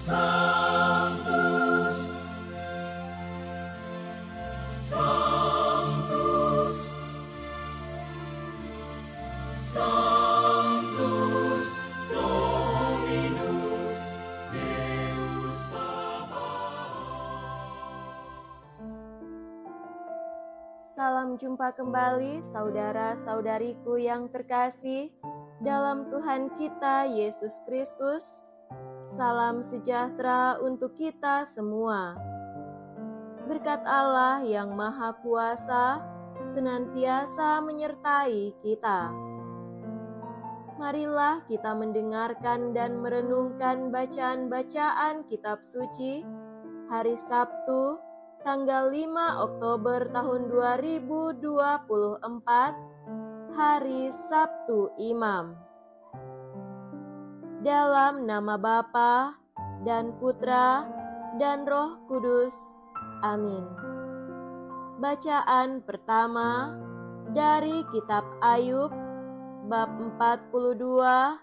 Sanctus, Sanctus, Sanctus Dominus Deus Sabaoth. Salam jumpa kembali saudara-saudariku yang terkasih dalam Tuhan kita Yesus Kristus. Salam sejahtera untuk kita semua. Berkat Allah yang Maha Kuasa senantiasa menyertai kita. Marilah kita mendengarkan dan merenungkan bacaan-bacaan kitab suci hari Sabtu tanggal 5 Oktober tahun 2024, hari Sabtu Imam. Dalam nama Bapa dan Putra dan Roh Kudus. Amin. Bacaan pertama dari kitab Ayub bab 42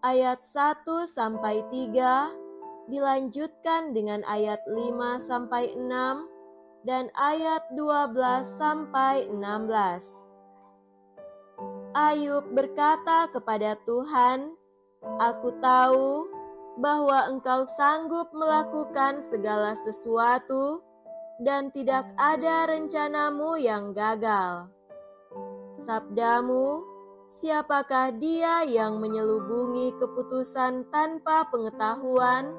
ayat 1 sampai 3 dilanjutkan dengan ayat 5 sampai 6 dan ayat 12 sampai 16. Ayub berkata kepada Tuhan, "Aku tahu bahwa Engkau sanggup melakukan segala sesuatu dan tidak ada rencanamu yang gagal. Sabdamu, siapakah dia yang menyelubungi keputusan tanpa pengetahuan?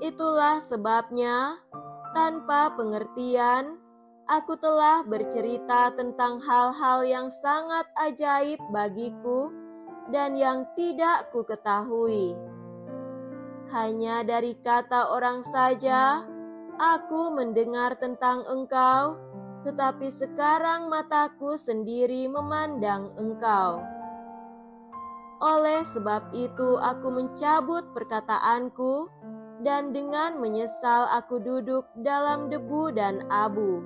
Itulah sebabnya, tanpa pengertian, aku telah bercerita tentang hal-hal yang sangat ajaib bagiku dan yang tidak ku ketahui. Hanya dari kata orang saja, aku mendengar tentang Engkau, tetapi sekarang mataku sendiri memandang Engkau. Oleh sebab itu aku mencabut perkataanku, dan dengan menyesal aku duduk dalam debu dan abu."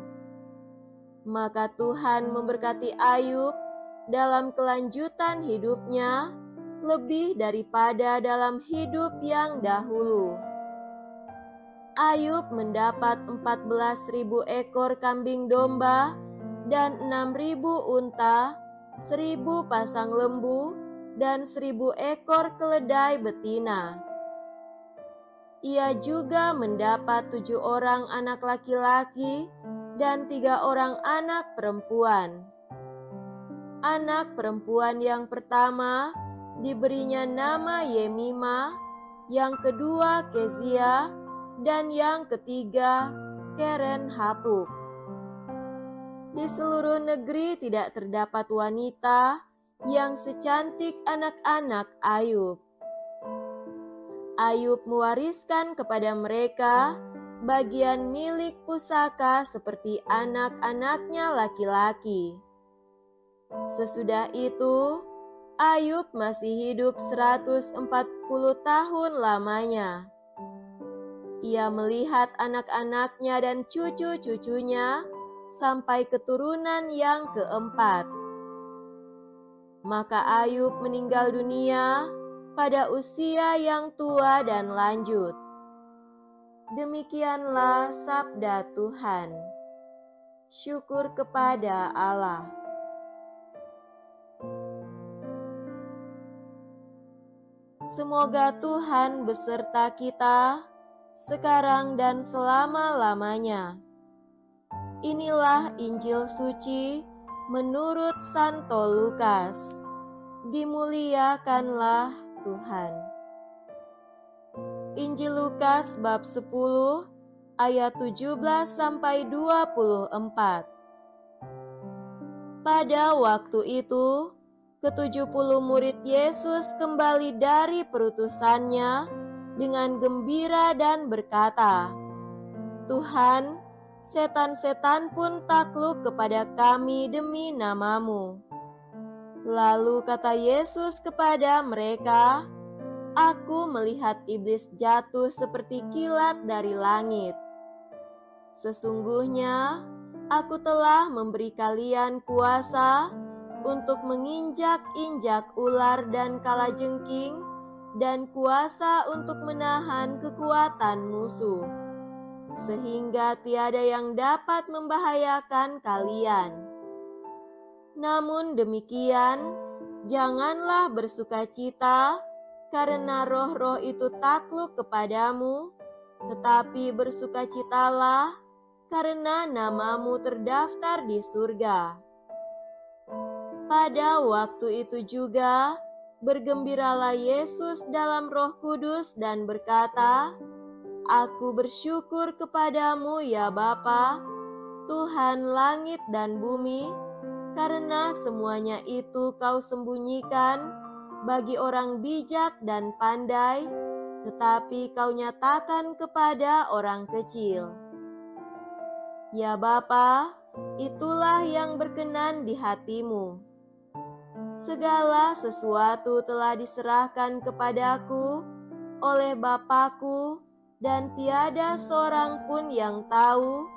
Maka Tuhan memberkati Ayub dalam kelanjutan hidupnya lebih daripada dalam hidup yang dahulu. Ayub mendapat 14.000 ekor kambing domba dan 6.000 unta, 1.000 pasang lembu, dan 1.000 ekor keledai betina. Ia juga mendapat 7 orang anak laki-laki dan 3 orang anak perempuan. Anak perempuan yang pertama diberinya nama Yemima, yang kedua Kezia, dan yang ketiga Keren Hapuk. Di seluruh negeri tidak terdapat wanita yang secantik anak-anak Ayub. Ayub mewariskan kepada mereka bagian milik pusaka seperti anak-anaknya laki-laki. Sesudah itu, Ayub masih hidup 140 tahun lamanya. Ia melihat anak-anaknya dan cucu-cucunya sampai keturunan yang keempat. Maka Ayub meninggal dunia pada usia yang tua dan lanjut. Demikianlah sabda Tuhan. Syukur kepada Allah. Semoga Tuhan beserta kita sekarang dan selama-lamanya. Inilah Injil suci menurut Santo Lukas. Dimuliakanlah Tuhan. Injil Lukas bab 10 ayat 17 sampai 24. Pada waktu itu, ke-70 murid Yesus kembali dari perutusannya dengan gembira dan berkata, "Tuhan, setan-setan pun takluk kepada kami demi nama-Mu." Lalu kata Yesus kepada mereka, "Aku melihat iblis jatuh seperti kilat dari langit. Sesungguhnya, Aku telah memberi kalian kuasa untuk menginjak-injak ular dan kalajengking dan kuasa untuk menahan kekuatan musuh, sehingga tiada yang dapat membahayakan kalian. Namun demikian, janganlah bersukacita karena roh-roh itu takluk kepadamu, tetapi bersukacitalah karena namamu terdaftar di surga. Pada waktu itu juga, bergembiralah Yesus dalam Roh Kudus dan berkata, "Aku bersyukur kepadamu ya Bapa, Tuhan langit dan bumi, karena semuanya itu Kau sembunyikan bagi orang bijak dan pandai, tetapi Kau nyatakan kepada orang kecil. Ya Bapa, itulah yang berkenan di hatimu. Segala sesuatu telah diserahkan kepadaku oleh Bapakku, dan tiada seorang pun yang tahu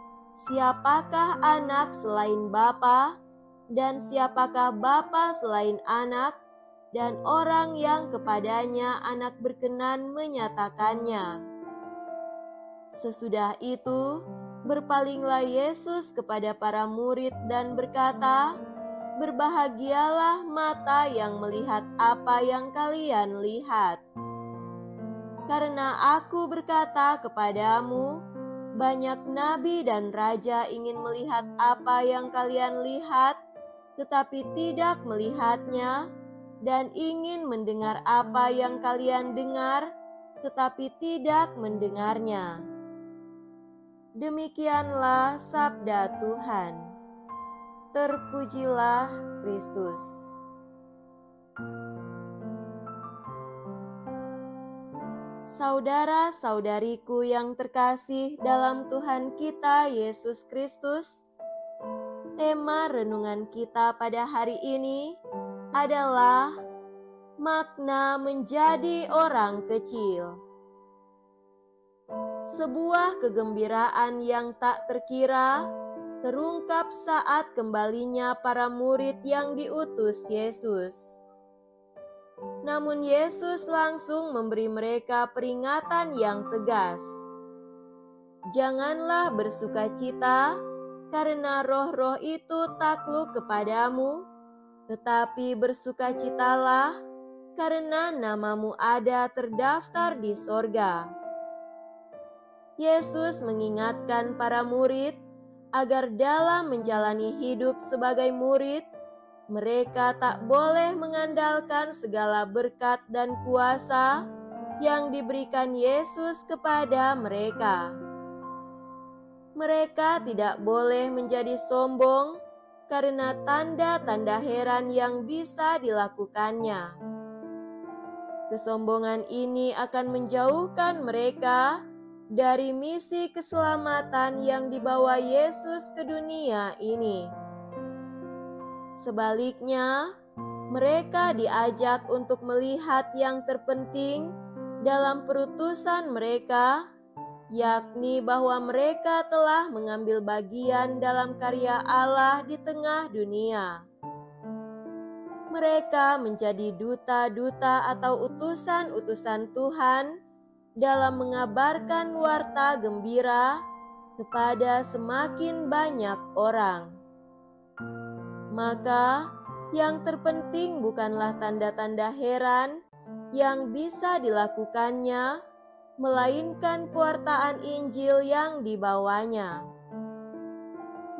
siapakah anak selain Bapa, dan siapakah Bapa selain anak, dan orang yang kepadanya anak berkenan menyatakannya." Sesudah itu, berpalinglah Yesus kepada para murid dan berkata, "Berbahagialah mata yang melihat apa yang kalian lihat. Karena aku berkata kepadamu, banyak nabi dan raja ingin melihat apa yang kalian lihat, tetapi tidak melihatnya, dan ingin mendengar apa yang kalian dengar, tetapi tidak mendengarnya." Demikianlah sabda Tuhan. Terpujilah Kristus. Saudara-saudariku yang terkasih dalam Tuhan kita Yesus Kristus, tema renungan kita pada hari ini adalah makna menjadi orang kecil. Sebuah kegembiraan yang tak terkira terungkap saat kembalinya para murid yang diutus Yesus. Namun Yesus langsung memberi mereka peringatan yang tegas. "Janganlah bersukacita karena roh-roh itu takluk kepadamu, tetapi bersukacitalah karena namamu ada terdaftar di sorga." Yesus mengingatkan para murid agar dalam menjalani hidup sebagai murid, mereka tak boleh mengandalkan segala berkat dan kuasa yang diberikan Yesus kepada mereka. Mereka tidak boleh menjadi sombong karena tanda-tanda heran yang bisa dilakukannya. Kesombongan ini akan menjauhkan mereka dari misi keselamatan yang dibawa Yesus ke dunia ini. Sebaliknya, mereka diajak untuk melihat yang terpenting dalam perutusan mereka, yakni bahwa mereka telah mengambil bagian dalam karya Allah di tengah dunia. Mereka menjadi duta-duta atau utusan-utusan Tuhan dalam mengabarkan warta gembira kepada semakin banyak orang. Maka, yang terpenting bukanlah tanda-tanda heran yang bisa dilakukannya, melainkan pewartaan Injil yang dibawanya.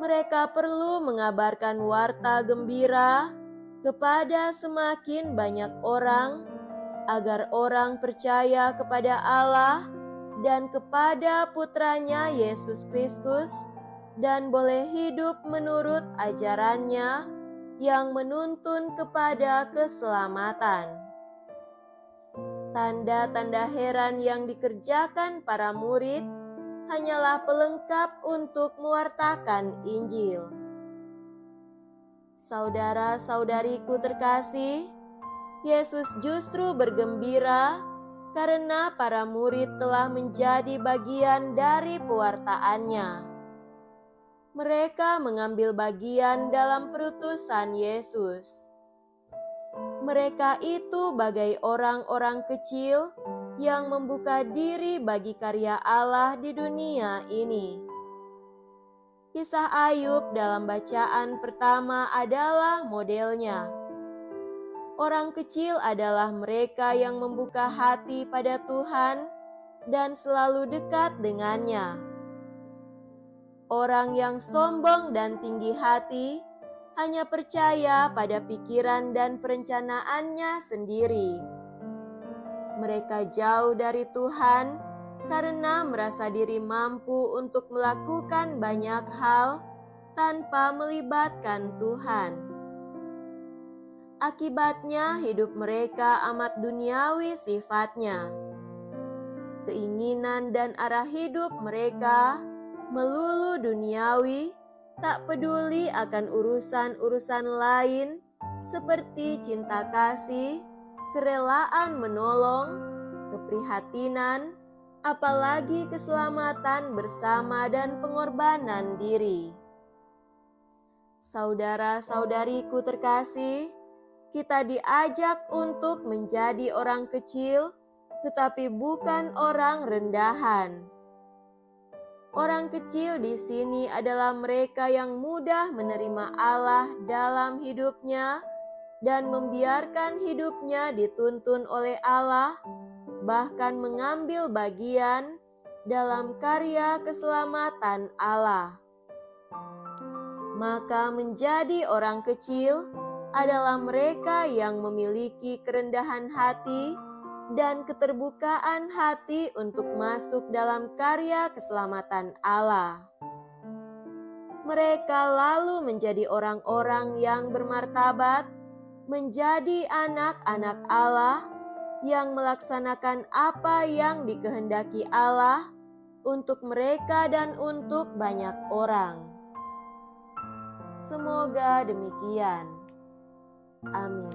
Mereka perlu mengabarkan warta gembira kepada semakin banyak orang, agar orang percaya kepada Allah dan kepada Putranya Yesus Kristus, dan boleh hidup menurut ajarannya yang menuntun kepada keselamatan. Tanda-tanda heran yang dikerjakan para murid hanyalah pelengkap untuk mewartakan Injil. Saudara-saudariku terkasih, Yesus justru bergembira karena para murid telah menjadi bagian dari pewartaannya. Mereka mengambil bagian dalam perutusan Yesus. Mereka itu bagai orang-orang kecil yang membuka diri bagi karya Allah di dunia ini. Kisah Ayub dalam bacaan pertama adalah modelnya. Orang kecil adalah mereka yang membuka hati pada Tuhan dan selalu dekat dengannya. Orang yang sombong dan tinggi hati hanya percaya pada pikiran dan perencanaannya sendiri. Mereka jauh dari Tuhan karena merasa diri mampu untuk melakukan banyak hal tanpa melibatkan Tuhan. Akibatnya hidup mereka amat duniawi sifatnya. Keinginan dan arah hidup mereka melulu duniawi, tak peduli akan urusan-urusan lain seperti cinta kasih, kerelaan menolong, keprihatinan, apalagi keselamatan bersama dan pengorbanan diri. Saudara-saudariku terkasih, kita diajak untuk menjadi orang kecil, tetapi bukan orang rendahan. Orang kecil di sini adalah mereka yang mudah menerima Allah dalam hidupnya dan membiarkan hidupnya dituntun oleh Allah, bahkan mengambil bagian dalam karya keselamatan Allah. Maka menjadi orang kecil adalah mereka yang memiliki kerendahan hati dan keterbukaan hati untuk masuk dalam karya keselamatan Allah. Mereka lalu menjadi orang-orang yang bermartabat, menjadi anak-anak Allah yang melaksanakan apa yang dikehendaki Allah untuk mereka dan untuk banyak orang. Semoga demikian. Amin.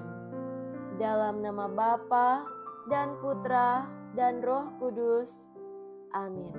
Dalam nama Bapa dan Putra dan Roh Kudus. Amin.